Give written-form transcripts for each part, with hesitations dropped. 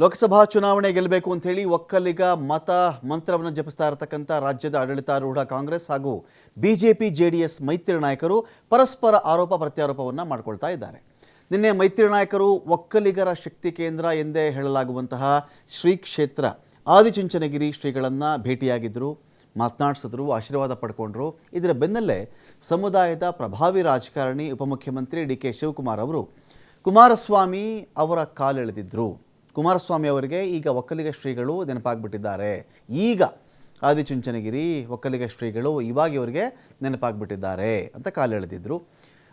ಲೋಕಸಭಾ ಚುನಾವಣೆ ಗೆಲ್ಲಬೇಕು ಅಂತ ಹೇಳಿ ಒಕ್ಕಲಿಗ ಮತ ಮಂತ್ರವನ್ನು ಜಪಿಸ್ತಾ ಇರತಕ್ಕಂಥ ರಾಜ್ಯದ ಆಡಳಿತಾರೂಢ ಕಾಂಗ್ರೆಸ್ ಹಾಗೂ ಬಿಜೆಪಿ ಜೆಡಿಎಸ್ ಮೈತ್ರಿ ನಾಯಕರು ಪರಸ್ಪರ ಆರೋಪ ಪ್ರತ್ಯಾರೋಪವನ್ನು ಮಾಡಿಕೊಳ್ತಾ ಇದ್ದಾರೆ. ನಿನ್ನೆ ಮೈತ್ರಿ ನಾಯಕರು ಒಕ್ಕಲಿಗರ ಶಕ್ತಿ ಕೇಂದ್ರ ಎಂದೇ ಹೇಳಲಾಗುವಂತಹ ಶ್ರೀ ಕ್ಷೇತ್ರ ಆದಿಚುಂಚನಗಿರಿ ಶ್ರೀಗಳನ್ನು ಭೇಟಿಯಾಗಿದ್ದರು, ಮಾತನಾಡಿಸಿದ್ರು, ಆಶೀರ್ವಾದ ಪಡ್ಕೊಂಡ್ರು. ಇದರ ಬೆನ್ನಲ್ಲೇ ಸಮುದಾಯದ ಪ್ರಭಾವಿ ರಾಜಕಾರಣಿ ಉಪಮುಖ್ಯಮಂತ್ರಿ ಡಿ.ಕೆ. ಶಿವಕುಮಾರ್ ಅವರು ಕುಮಾರಸ್ವಾಮಿ ಅವರ ಕಾಲೆಳೆದಿದ್ದರು. ಕುಮಾರಸ್ವಾಮಿ ಅವರಿಗೆ ಈಗ ಒಕ್ಕಲಿಗ ಶ್ರೀಗಳು ನೆನಪಾಗ್ಬಿಟ್ಟಿದ್ದಾರೆ. ಈಗ ಆದಿಚುಂಚನಗಿರಿ ಒಕ್ಕಲಿಗ ಶ್ರೀಗಳು ಇವಾಗ ಇವರಿಗೆ ನೆನಪಾಗ್ಬಿಟ್ಟಿದ್ದಾರೆ ಅಂತ ಕಾಲೆಳೆದಿದ್ದರು.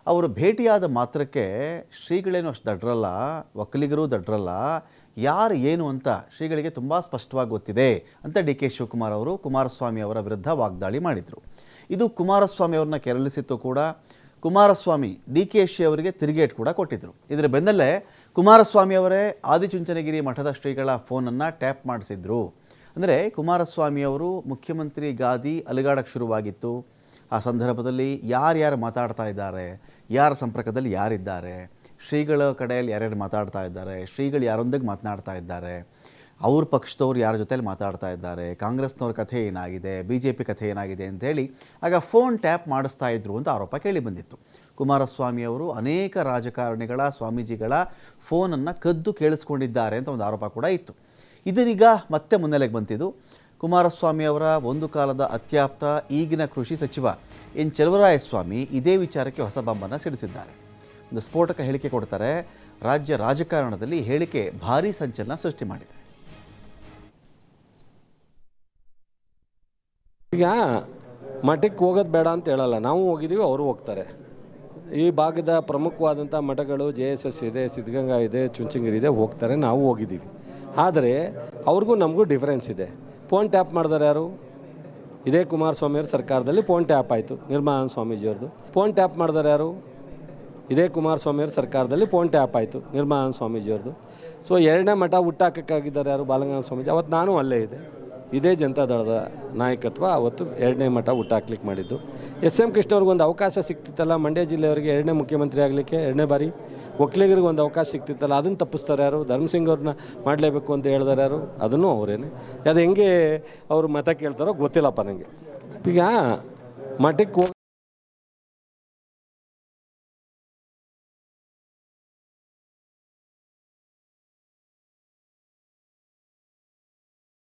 ಅವರು ಭೇಟಿಯಾದ ಮಾತ್ರಕ್ಕೆ ಶ್ರೀಗಳೇನು ಅಷ್ಟು ದಡ್ರಲ್ಲ, ಒಕ್ಕಲಿಗರು ದಡ್ರಲ್ಲ, ಯಾರು ಏನು ಅಂತ ಶ್ರೀಗಳಿಗೆ ತುಂಬ ಸ್ಪಷ್ಟವಾಗಿ ಗೊತ್ತಿದೆ ಅಂತ ಡಿ.ಕೆ. ಶಿವಕುಮಾರ್ ಅವರು ಕುಮಾರಸ್ವಾಮಿ ಅವರ ವಿರುದ್ಧ ವಾಗ್ದಾಳಿ ಮಾಡಿದರು. ಇದು ಕುಮಾರಸ್ವಾಮಿ ಅವ್ರನ್ನ ಕೆರಳಿಸಿತ್ತು ಕೂಡ. ಕುಮಾರಸ್ವಾಮಿ ಡಿ.ಕೆ.ಶಿ ಅವರಿಗೆ ತಿರುಗೇಟ್ ಕೂಡ ಕೊಟ್ಟಿದ್ದರು. ಇದರ ಬೆನ್ನಲ್ಲೇ ಕುಮಾರಸ್ವಾಮಿ ಅವರೇ ಆದಿಚುಂಚನಗಿರಿ ಮಠದ ಶ್ರೀಗಳ ಫೋನನ್ನು ಟ್ಯಾಪ್ ಮಾಡಿಸಿದ್ರು. ಅಂದರೆ ಕುಮಾರಸ್ವಾಮಿ ಅವರು ಮುಖ್ಯಮಂತ್ರಿ ಗಾದಿ ಅಲುಗಾಡಕ್ಕೆ ಶುರುವಾಗಿತ್ತು. ಆ ಸಂದರ್ಭದಲ್ಲಿ ಯಾರ್ಯಾರು ಮಾತಾಡ್ತಾ ಇದ್ದಾರೆ, ಯಾರ ಸಂಪರ್ಕದಲ್ಲಿ ಯಾರಿದ್ದಾರೆ, ಶ್ರೀಗಳ ಕಡೆಯಲ್ಲಿ ಯಾರ್ಯಾರು ಮಾತಾಡ್ತಾ ಇದ್ದಾರೆ, ಶ್ರೀಗಳು ಯಾರೊಂದಿಗೆ ಮಾತನಾಡ್ತಾ ಇದ್ದಾರೆ, ಅವ್ರ ಪಕ್ಷದವ್ರು ಯಾರ ಜೊತೆಲಿ ಮಾತಾಡ್ತಾ ಇದ್ದಾರೆ, ಕಾಂಗ್ರೆಸ್ನವ್ರ ಕಥೆ ಏನಾಗಿದೆ, BJP ಕಥೆ ಏನಾಗಿದೆ ಅಂಥೇಳಿ ಆಗ ಫೋನ್ ಟ್ಯಾಪ್ ಮಾಡಿಸ್ತಾ ಇದ್ರು ಅಂತ ಆರೋಪ ಕೇಳಿ ಬಂದಿತ್ತು. ಕುಮಾರಸ್ವಾಮಿ ಅವರು ಅನೇಕ ರಾಜಕಾರಣಿಗಳ, ಸ್ವಾಮೀಜಿಗಳ ಫೋನನ್ನು ಕದ್ದು ಕೇಳಿಸ್ಕೊಂಡಿದ್ದಾರೆ ಅಂತ ಒಂದು ಆರೋಪ ಕೂಡ ಇತ್ತು. ಇದೀಗ ಮತ್ತೆ ಮುನ್ನೆಲೆಗೆ ಬಂತಿದ್ದು. ಕುಮಾರಸ್ವಾಮಿ ಅವರ ಒಂದು ಕಾಲದ ಅತ್ಯಾಪ್ತ ಈಗಿನ ಕೃಷಿ ಸಚಿವ ಎನ್ ಚಲುವರಾಯಸ್ವಾಮಿ ಇದೇ ವಿಚಾರಕ್ಕೆ ಹೊಸ ಬಾಂಬನ್ನು ಸಿಡಿಸಿದ್ದಾರೆ. ಒಂದು ಸ್ಫೋಟಕ ಹೇಳಿಕೆ ಕೊಡ್ತಾರೆ. ರಾಜ್ಯ ರಾಜಕಾರಣದಲ್ಲಿ ಹೇಳಿಕೆ ಭಾರೀ ಸಂಚಲನ ಸೃಷ್ಟಿ ಮಾಡಿದೆ. ಈಗ ಮಠಕ್ಕೆ ಹೋಗೋದು ಬೇಡ ಅಂತ ಹೇಳಲ್ಲ, ನಾವು ಹೋಗಿದ್ದೀವಿ, ಅವರು ಹೋಗ್ತಾರೆ. ಈ ಭಾಗದ ಪ್ರಮುಖವಾದಂಥ ಮಠಗಳು JSS ಇದೆ, ಸಿದ್ಧಗಂಗಾ ಇದೆ, ಚುಂಚನಗಿರಿ ಇದೆ, ಹೋಗ್ತಾರೆ, ನಾವು ಹೋಗಿದ್ದೀವಿ. ಆದರೆ ಅವ್ರಿಗೂ ನಮಗೂ ಡಿಫ್ರೆನ್ಸ್ ಇದೆ. ಫೋನ್ ಟ್ಯಾಪ್ ಮಾಡಿದಾರೆ ಯಾರು? ಇದೇ ಕುಮಾರಸ್ವಾಮಿಯವ್ರ ಸರ್ಕಾರದಲ್ಲಿ ಫೋನ್ ಟ್ಯಾಪ್ ಆಯಿತು, ನಿರ್ಮಲಾನಂದ ಸ್ವಾಮೀಜಿಯವ್ರದ್ದು. ಫೋನ್ ಟ್ಯಾಪ್ ಮಾಡಿದಾರೆ ಯಾರು? ಇದೇ ಕುಮಾರಸ್ವಾಮಿಯವ್ರ ಸರ್ಕಾರದಲ್ಲಿ ಫೋನ್ ಟ್ಯಾಪ್ ಆಯಿತು, ನಿರ್ಮಲಾನಂದ ಸ್ವಾಮೀಜಿಯವ್ರದ್ದು. ಸೊ ಎರಡನೇ ಮಠ ಹುಟ್ಟಾಕಿದ್ದಾರೆ ಯಾರು? ಬಾಲಗಂಗಾಧರ ಸ್ವಾಮೀಜಿ. ಅವತ್ತು ನಾನು ಅಲ್ಲೇ ಇದೆ. ಇದೇ ಜನತಾದಳದ ನಾಯಕತ್ವ ಅವತ್ತು ಎರಡನೇ ಮಠ ಹುಟ್ಟಾಕ್ಲಿಕ್ಕೆ ಮಾಡಿದ್ದು. SM ಕೃಷ್ಣವ್ರಿಗೆ ಒಂದು ಅವಕಾಶ ಸಿಗ್ತಿತ್ತಲ್ಲ, ಮಂಡ್ಯ ಜಿಲ್ಲೆಯವರಿಗೆ ಎರಡನೇ ಮುಖ್ಯಮಂತ್ರಿ ಆಗಲಿಕ್ಕೆ, ಎರಡನೇ ಬಾರಿ ಒಕ್ಕಲಿಗರಿಗೆ ಒಂದು ಅವಕಾಶ ಸಿಗ್ತಿತ್ತಲ್ಲ, ಅದನ್ನು ತಪ್ಪಿಸ್ತಾರೆ ಯಾರು? ಧರ್ಮಸಿಂಗ್ ಅವ್ರನ್ನ ಮಾಡಲೇಬೇಕು ಅಂತ ಹೇಳಿದಾರೆ ಯಾರು? ಅದನ್ನು ಅವರೇನೆ. ಅದು ಹೆಂಗೆ ಅವರು ಮತ ಕೇಳ್ತಾರೋ ಗೊತ್ತಿಲ್ಲಪ್ಪ ನನಗೆ. ಈಗ ಮಠಕ್ಕೆ